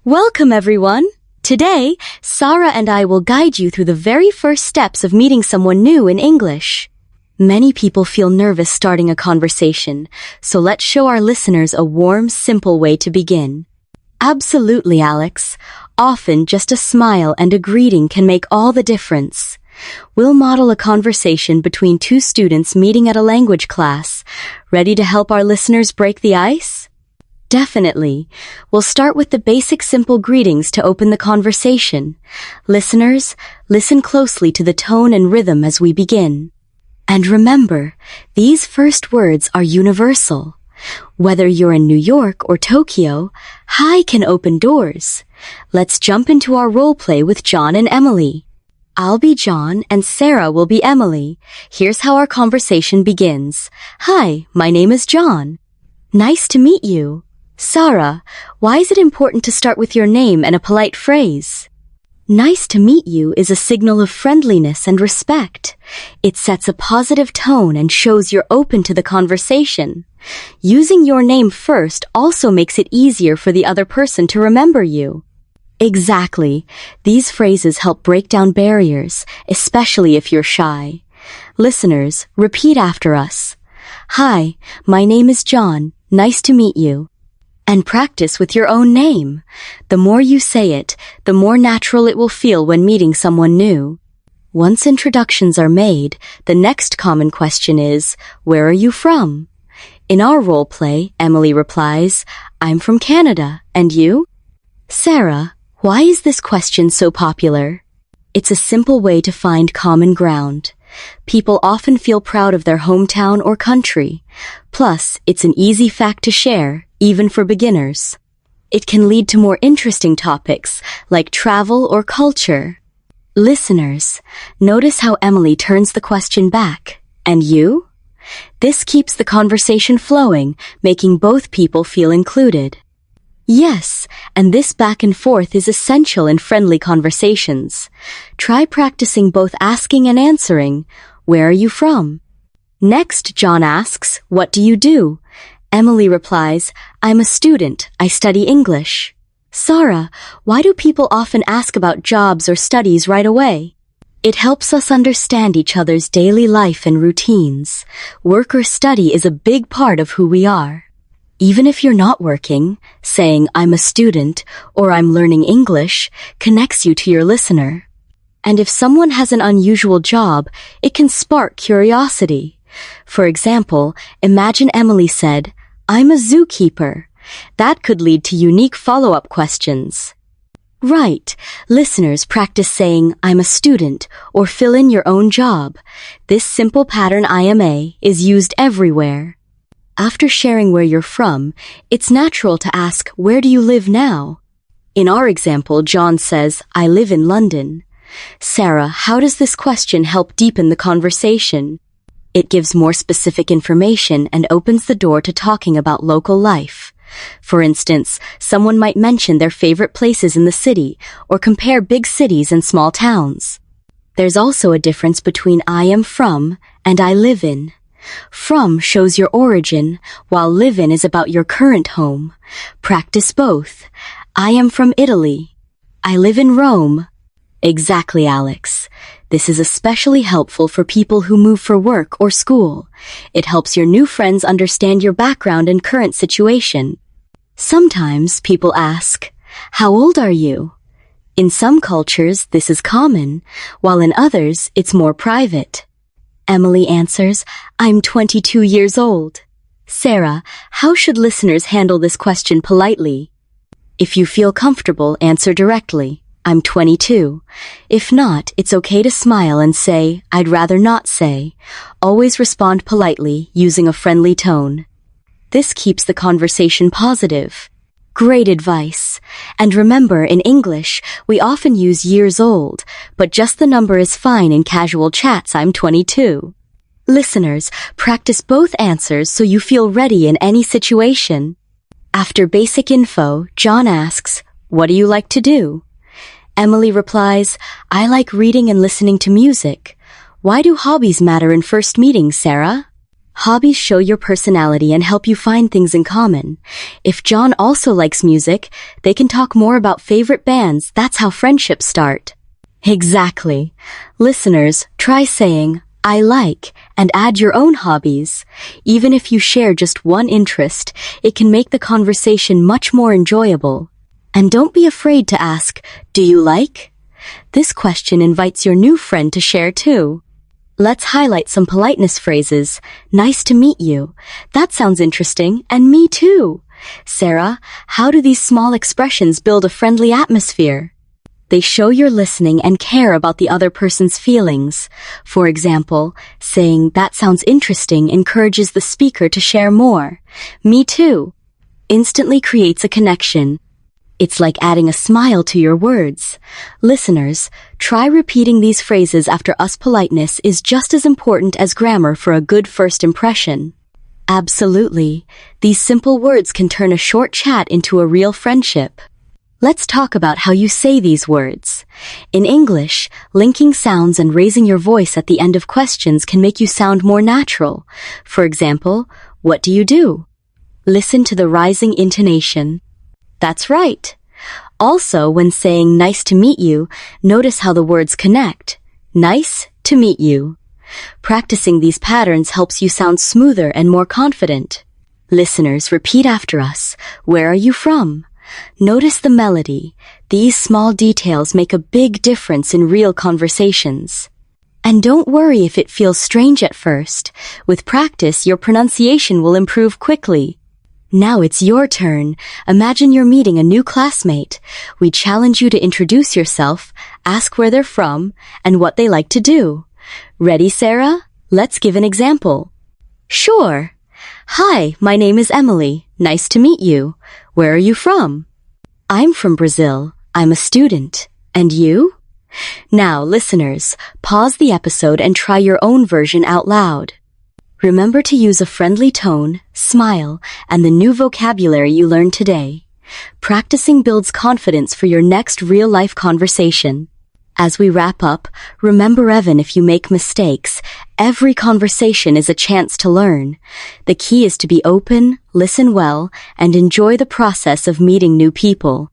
Welcome, everyone! Today, Sarah and I will guide you through the very first steps of meeting someone new in English. Many people feel nervous starting a conversation, so let's show our listeners a warm, simple way to begin. Absolutely, Alex. Often, just a smile and a greeting can make all the difference. We'll model a conversation between two students meeting at a language class. Ready to help our listeners break the ice? Definitely. We'll start with the basic simple greetings to open the conversation. Listeners, listen closely to the tone and rhythm as we begin. And remember, these first words are universal. Whether you're in New York or Tokyo, hi can open doors. Let's jump into our role play with John and Emily. I'll be John and Sarah will be Emily. Here's how our conversation begins. Hi, my name is John. Nice to meet you. Sarah, why is it important to start with your name and a polite phrase? Nice to meet you is a signal of friendliness and respect. It sets a positive tone and shows you're open to the conversation. Using your name first also makes it easier for the other person to remember you. Exactly. These phrases help break down barriers, especially if you're shy. Listeners, repeat after us. Hi, my name is John. Nice to meet you. And practice with your own name. The more you say it, the more natural it will feel when meeting someone new. Once introductions are made, the next common question is, where are you from? In our role play, Emily replies, I'm from Canada. And you? Sarah, why is this question so popular? It's a simple way to find common ground. People often feel proud of their hometown or country. Plus, it's an easy fact to share, even for beginners. It can lead to more interesting topics, like travel or culture. Listeners, notice how Emily turns the question back. And you? This keeps the conversation flowing, making both people feel included. Yes, and this back and forth is essential in friendly conversations. Try practicing both asking and answering. Where are you from? Next, John asks, what do you do? Emily replies, I'm a student. I study English. Sarah, why do people often ask about jobs or studies right away? It helps us understand each other's daily life and routines. Work or study is a big part of who we are. Even if you're not working, saying I'm a student or I'm learning English connects you to your listener. And if someone has an unusual job, it can spark curiosity. For example, imagine Emily said, I'm a zookeeper. That could lead to unique follow-up questions. Right. Listeners, practice saying, I'm a student, or fill in your own job. This simple pattern IMA is used everywhere. After sharing where you're from, it's natural to ask, where do you live now? In our example, John says, I live in London. Sarah, how does this question help deepen the conversation? It gives more specific information and opens the door to talking about local life. For instance, someone might mention their favorite places in the city or compare big cities and small towns. There's also a difference between I am from and I live in. From shows your origin, while live in is about your current home. Practice both. I am from Italy. I live in Rome. Exactly, Alex. This is especially helpful for people who move for work or school. It helps your new friends understand your background and current situation. Sometimes people ask, how old are you? In some cultures, this is common, while in others, it's more private. Emily answers, I'm 22 years old. Sarah, how should listeners handle this question politely? If you feel comfortable, answer directly. I'm 22. If not, it's okay to smile and say, I'd rather not say. Always respond politely, using a friendly tone. This keeps the conversation positive. Great advice. And remember, in English, we often use years old, but just the number is fine in casual chats. I'm 22. Listeners, practice both answers so you feel ready in any situation. After basic info, John asks, what do you like to do? Emily replies, I like reading and listening to music. Why do hobbies matter in first meetings, Sarah? Hobbies show your personality and help you find things in common. If John also likes music, they can talk more about favorite bands. That's how friendships start. Exactly. Listeners, try saying, I like, and add your own hobbies. Even if you share just one interest, it can make the conversation much more enjoyable. And don't be afraid to ask, do you like? This question invites your new friend to share too. Let's highlight some politeness phrases. Nice to meet you. That sounds interesting, and me too. Sarah, how do these small expressions build a friendly atmosphere? They show you're listening and care about the other person's feelings. For example, saying, that sounds interesting encourages the speaker to share more. Me too. Instantly creates a connection. It's like adding a smile to your words. Listeners, try repeating these phrases after us. Politeness is just as important as grammar for a good first impression. Absolutely. These simple words can turn a short chat into a real friendship. Let's talk about how you say these words. In English, linking sounds and raising your voice at the end of questions can make you sound more natural. For example, what do you do? Listen to the rising intonation. That's right. Also, when saying nice to meet you, notice how the words connect. Nice to meet you. Practicing these patterns helps you sound smoother and more confident. Listeners, repeat after us. Where are you from? Notice the melody. These small details make a big difference in real conversations. And don't worry if it feels strange at first. With practice, your pronunciation will improve quickly. Now it's your turn. Imagine you're meeting a new classmate. We challenge you to introduce yourself, ask where they're from, and what they like to do. Ready, Sarah? Let's give an example. Sure. Hi, my name is Emily. Nice to meet you. Where are you from? I'm from Brazil. I'm a student. And you? Now, listeners, pause the episode and try your own version out loud. Remember to use a friendly tone, smile, and the new vocabulary you learned today. Practicing builds confidence for your next real-life conversation. As we wrap up, remember even if you make mistakes, every conversation is a chance to learn. The key is to be open, listen well, and enjoy the process of meeting new people.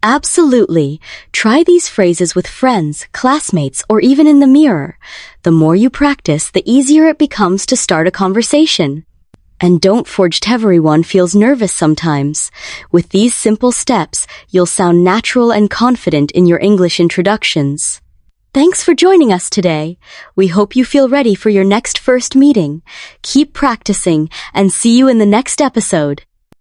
Absolutely. Try these phrases with friends, classmates, or even in the mirror. The more you practice, the easier it becomes to start a conversation. And don't forget, everyone feels nervous sometimes. With these simple steps, you'll sound natural and confident in your English introductions. Thanks for joining us today. We hope you feel ready for your next first meeting. Keep practicing and see you in the next episode.